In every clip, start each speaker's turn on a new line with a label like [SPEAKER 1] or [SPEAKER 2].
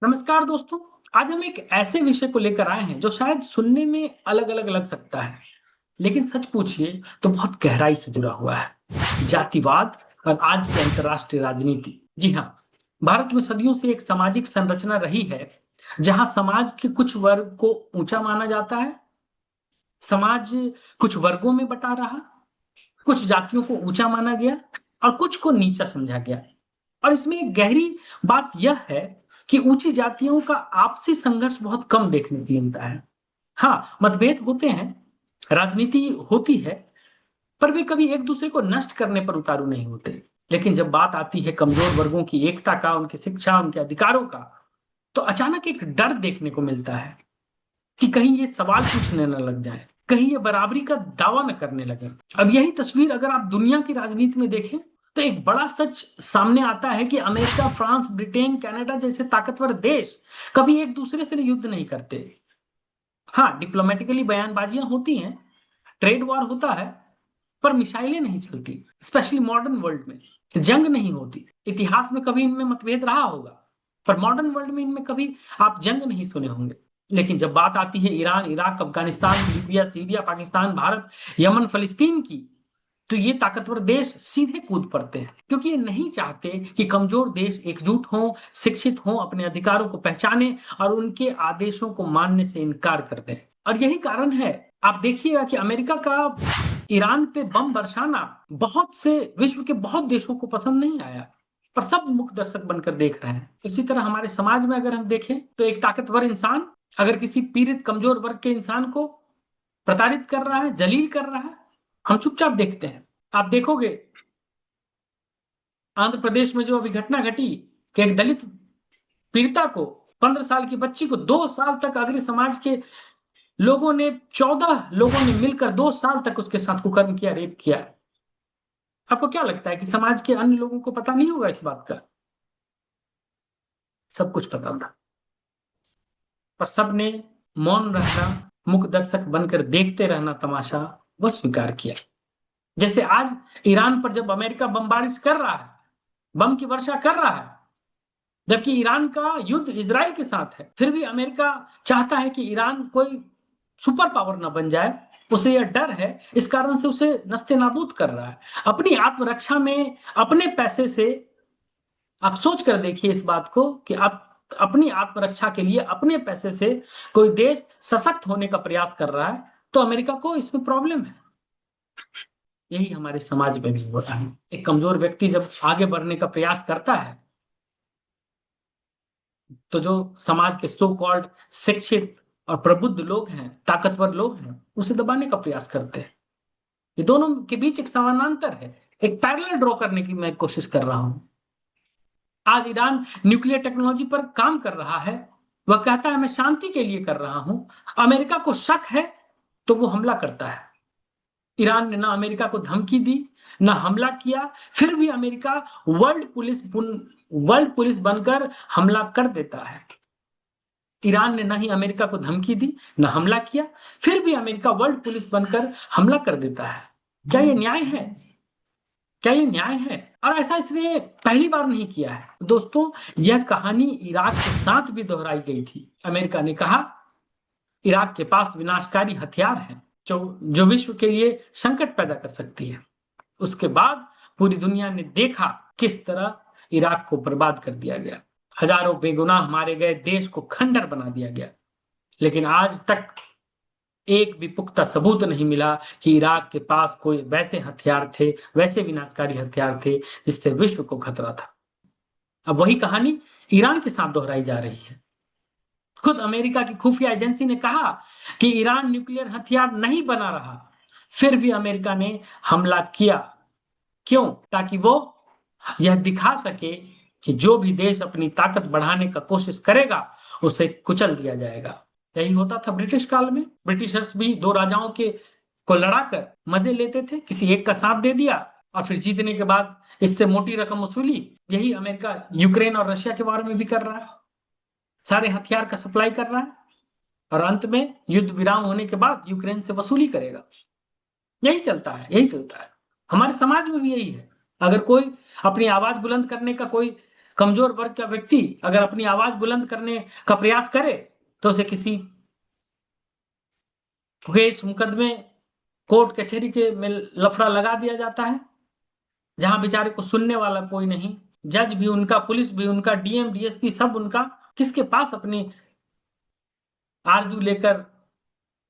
[SPEAKER 1] नमस्कार दोस्तों। आज हम एक ऐसे विषय को लेकर आए हैं जो शायद सुनने में अलग अलग लग सकता है, लेकिन सच पूछिए तो बहुत गहराई से जुड़ा हुआ है। जातिवाद और आज की अंतर्राष्ट्रीय राजनीति। जी हाँ, भारत में सदियों से एक सामाजिक संरचना रही है जहां समाज के कुछ वर्ग को ऊंचा माना जाता है। समाज कुछ वर्गों में बटा रहा, कुछ जातियों को ऊंचा माना गया और कुछ को नीचा समझा गया। और इसमें एक गहरी बात यह है कि ऊंची जातियों का आपसी संघर्ष बहुत कम देखने को मिलता है। हाँ, मतभेद होते हैं, राजनीति होती है, पर वे कभी एक दूसरे को नष्ट करने पर उतारू नहीं होते। लेकिन जब बात आती है कमजोर वर्गों की एकता का, उनकी शिक्षा, उनके अधिकारों का, तो अचानक एक डर देखने को मिलता है कि कहीं ये सवाल पूछने न लग जाए, कहीं ये बराबरी का दावा न करने लगे। अब यही तस्वीर अगर आप दुनिया की राजनीति में देखें तो एक बड़ा सच सामने आता है कि अमेरिका, फ्रांस, ब्रिटेन, कनाडा जैसे ताकतवर देश कभी एक दूसरे से युद्ध नहीं करते। हाँ, डिप्लोमेटिकली बयानबाजियां होती हैं, ट्रेड वॉर होता है, पर मिसाइलें नहीं चलती। स्पेशली मॉडर्न वर्ल्ड में जंग नहीं होती। इतिहास में कभी इनमें मतभेद रहा होगा, पर मॉडर्न वर्ल्ड में इनमें कभी आप जंग नहीं सुने होंगे। लेकिन जब बात आती है Iran, Iraq, Afghanistan, Libya, Syria, Pakistan, Bharat, Yemen, फलस्तीन की, तो ये ताकतवर देश सीधे कूद पड़ते हैं, क्योंकि ये नहीं चाहते कि कमजोर देश एकजुट हों, शिक्षित हों, अपने अधिकारों को पहचाने और उनके आदेशों को मानने से इनकार कर दें। और यही कारण है, आप देखिएगा कि अमेरिका का ईरान पे बम बरसाना बहुत से विश्व के बहुत देशों को पसंद नहीं आया, पर सब मुख दर्शक बनकर देख रहे हैं। इसी तरह हमारे समाज में अगर हम देखें तो एक ताकतवर इंसान अगर किसी पीड़ित कमजोर वर्ग के इंसान को प्रताड़ित कर रहा है, जलील कर रहा है, हम चुपचाप देखते हैं। आप देखोगे आंध्र प्रदेश में जो अभी घटना घटी कि एक दलित पीड़िता को, 15 साल की बच्ची को 2 साल तक अग्र समाज के लोगों ने, 14 लोगों ने मिलकर 2 साल तक उसके साथ कुकर्म किया, रेप किया। आपको क्या लगता है कि समाज के अन्य लोगों को पता नहीं होगा इस बात का? सब कुछ पता था, पर सबने मौन रहना, मुख दर्शक बनकर देखते रहना, तमाशा वह स्वीकार किया। जैसे आज ईरान पर जब अमेरिका बमबारिश कर रहा है, बम की वर्षा कर रहा है, जबकि ईरान का युद्ध इजराइल के साथ है, फिर भी अमेरिका चाहता है कि ईरान कोई सुपर पावर ना बन जाए। उसे यह डर है, इस कारण से उसे नस्ते नाबूद कर रहा है अपनी आत्मरक्षा में, अपने पैसे से। आप सोच कर देखिए इस बात को कि आप अपनी आत्मरक्षा के लिए अपने पैसे से कोई देश सशक्त होने का प्रयास कर रहा है, तो अमेरिका को इसमें प्रॉब्लम है। यही हमारे समाज में भी हो रहा है। एक कमजोर व्यक्ति जब आगे बढ़ने का प्रयास करता है, तो जो समाज के सो कॉल्ड शिक्षित और प्रबुद्ध लोग हैं, ताकतवर लोग हैं, उसे दबाने का प्रयास करते हैं। ये दोनों के बीच एक समानांतर है, एक पैरेलल ड्रॉ करने की मैं कोशिश कर रहा हूं। आज ईरान न्यूक्लियर टेक्नोलॉजी पर काम कर रहा है, वह कहता है मैं शांति के लिए कर रहा हूं। अमेरिका को शक है तो वो हमला करता है। ईरान ने ना अमेरिका को धमकी दी, ना हमला किया, फिर भी अमेरिका वर्ल्ड पुलिस बनकर हमला कर देता है। ईरान ने ना ही अमेरिका को धमकी दी, ना हमला किया, फिर भी अमेरिका वर्ल्ड पुलिस बनकर हमला कर देता है। क्या ये न्याय है? क्या ये न्याय है? और ऐसा इसने पहली बार नहीं किया है दोस्तों। यह कहानी इराक के साथ भी दोहराई गई थी। अमेरिका ने कहा इराक के पास विनाशकारी हथियार हैं जो जो विश्व के लिए संकट पैदा कर सकती है। उसके बाद पूरी दुनिया ने देखा किस तरह इराक को बर्बाद कर दिया गया, हजारों बेगुनाह मारे गए, देश को खंडर बना दिया गया। लेकिन आज तक एक भी पुख्ता सबूत नहीं मिला कि इराक के पास कोई वैसे हथियार थे, वैसे विनाशकारी हथियार थे जिससे विश्व को खतरा था। अब वही कहानी ईरान के साथ दोहराई जा रही है। खुद अमेरिका की खुफिया एजेंसी ने कहा कि ईरान न्यूक्लियर हथियार नहीं बना रहा, फिर भी अमेरिका ने हमला किया। क्यों? ताकि वो यह दिखा सके कि जो भी देश अपनी ताकत बढ़ाने का कोशिश करेगा उसे कुचल दिया जाएगा। यही होता था ब्रिटिश काल में। ब्रिटिशर्स भी दो राजाओं के को लड़ाकर मजे लेते थे, किसी एक का साथ दे दिया और फिर जीतने के बाद इससे मोटी रकम वसूली। यही अमेरिका यूक्रेन और रशिया के बारे में भी कर रहा है, सारे हथियार का सप्लाई कर रहा है और अंत में युद्ध विराम होने के बाद यूक्रेन से वसूली करेगा। यही चलता है, यही चलता है। हमारे समाज में भी यही है। अगर कोई अपनी आवाज बुलंद करने का कोई कमजोर वर्ग का व्यक्ति अगर अपनी आवाज बुलंद करने का प्रयास करे तो उसे किसी केस मुकदमे कोर्ट कचहरी के में लफड़ा लगा दिया जाता है, जहां बेचारे को सुनने वाला कोई नहीं। जज भी उनका, पुलिस भी उनका, डीएम डीएसपी सब उनका। किसके पास अपनी आरजू लेकर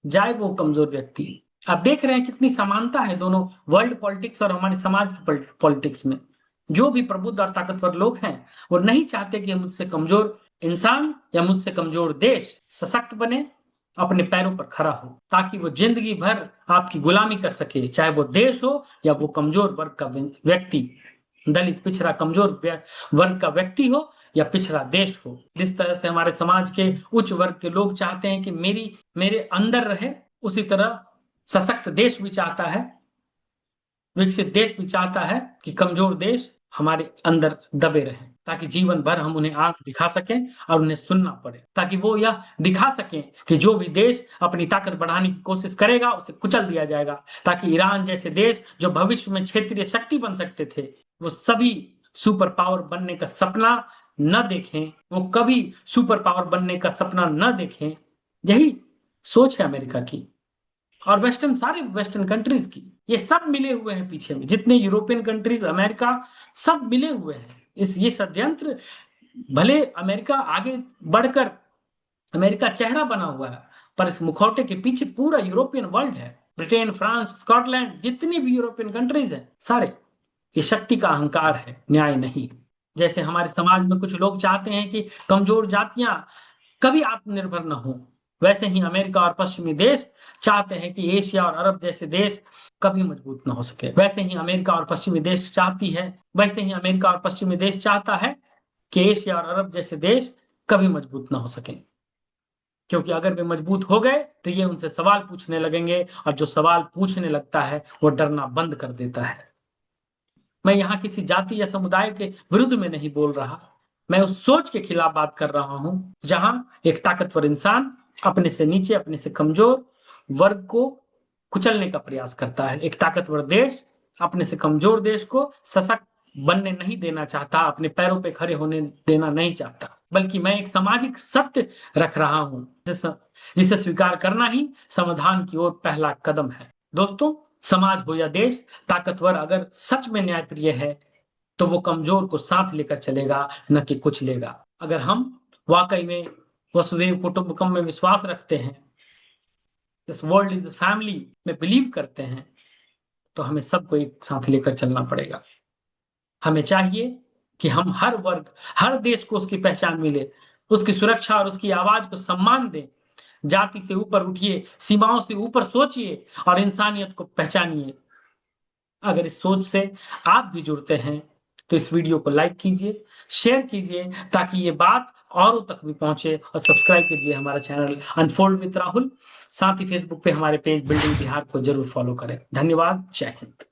[SPEAKER 1] जाए वो कमजोर व्यक्ति? आप देख रहे हैं कितनी समानता है दोनों वर्ल्ड पॉलिटिक्स और हमारे समाज की पॉलिटिक्स में। जो भी प्रबुद्ध और ताकतवर लोग हैं वो नहीं चाहते कि मुझसे कमजोर इंसान या मुझसे कमजोर देश सशक्त बने, अपने पैरों पर खड़ा हो, ताकि वो जिंदगी भर आपकी गुलामी कर सके, चाहे वो देश हो या वो कमजोर वर्ग का व्यक्ति, दलित पिछड़ा कमजोर वर्ग का व्यक्ति हो या पिछड़ा देश हो। जिस तरह से हमारे समाज के उच्च वर्ग के लोग चाहते हैं कि मेरे अंदर रहे, उसी तरह सशक्त देश भी चाहता है, विकसित देश भी चाहता है कि कमजोर देश हमारे अंदर दबे रहे, ताकि जीवन भर हम उन्हें आंख दिखा सकें और उन्हें सुनना पड़े, ताकि वो यह दिखा सकें कि जो भी देश अपनी ताकत बढ़ाने की कोशिश करेगा उसे कुचल दिया जाएगा, ताकि ईरान जैसे देश जो भविष्य में क्षेत्रीय शक्ति बन सकते थे, वो सभी सुपर पावर बनने का सपना न देखें, वो कभी सुपर पावर बनने का सपना न देखें। यही सोच है अमेरिका की और सारे वेस्टर्न कंट्रीज की। ये सब मिले हुए हैं पीछे में, जितने यूरोपियन कंट्रीज, अमेरिका, सब मिले हुए हैं ये षड्यंत्र। भले अमेरिका आगे बढ़कर अमेरिका चेहरा बना हुआ है, पर इस मुखौटे के पीछे पूरा यूरोपियन वर्ल्ड है। ब्रिटेन, फ्रांस, स्कॉटलैंड, जितनी भी यूरोपियन कंट्रीज हैं सारे, ये शक्ति का अहंकार है, न्याय नहीं। जैसे हमारे समाज में कुछ लोग चाहते हैं कि कमजोर जातियां कभी आत्मनिर्भर न हो, वैसे ही अमेरिका और पश्चिमी देश चाहते हैं कि एशिया और अरब जैसे देश कभी मजबूत न हो सके। वैसे ही अमेरिका और पश्चिमी देश चाहता है कि एशिया और अरब जैसे देश कभी मजबूत न हो सके, क्योंकि अगर वे मजबूत हो गए तो ये उनसे सवाल पूछने लगेंगे, और जो सवाल पूछने लगता है वो डरना बंद कर देता है। मैं यहाँ किसी जाति या समुदाय के विरुद्ध में नहीं बोल रहा, मैं उस सोच के खिलाफ बात कर रहा हूं जहां एक ताकतवर इंसान अपने से नीचे, अपने से कमजोर वर्ग को कुचलने का प्रयास करता है। एक ताकतवर देश अपने से कमजोर देश को सशक्त बनने नहीं देना चाहता, अपने पैरों पे खड़े होने देना नहीं चाहता, बल्कि मैं एक सामाजिक सत्य रख रहा हूं जिसे स्वीकार करना ही समाधान की ओर पहला कदम है। दोस्तों, समाज हो या देश, ताकतवर अगर सच में न्यायप्रिय है तो वो कमजोर को साथ लेकर चलेगा, न कि कुचलेगा। अगर हम वाकई में वसुधैव कुटुंबकम में विश्वास रखते हैं, दिस वर्ल्ड इज फैमिली में बिलीव करते हैं, तो हमें सबको एक साथ लेकर चलना पड़ेगा। हमें चाहिए कि हम हर वर्ग, हर देश को उसकी पहचान मिले, उसकी सुरक्षा और उसकी आवाज को सम्मान दें। जाति से ऊपर उठिए, सीमाओं से ऊपर सोचिए और इंसानियत को पहचानिए। अगर इस सोच से आप भी जुड़ते हैं तो इस वीडियो को लाइक कीजिए, शेयर कीजिए, ताकि ये बात औरों तक भी पहुंचे, और सब्सक्राइब कीजिए हमारा चैनल अनफोल्ड विद राहुल। साथ ही फेसबुक पे हमारे पेज बिल्डिंग बिहार को जरूर फॉलो करें। धन्यवाद। जय हिंद।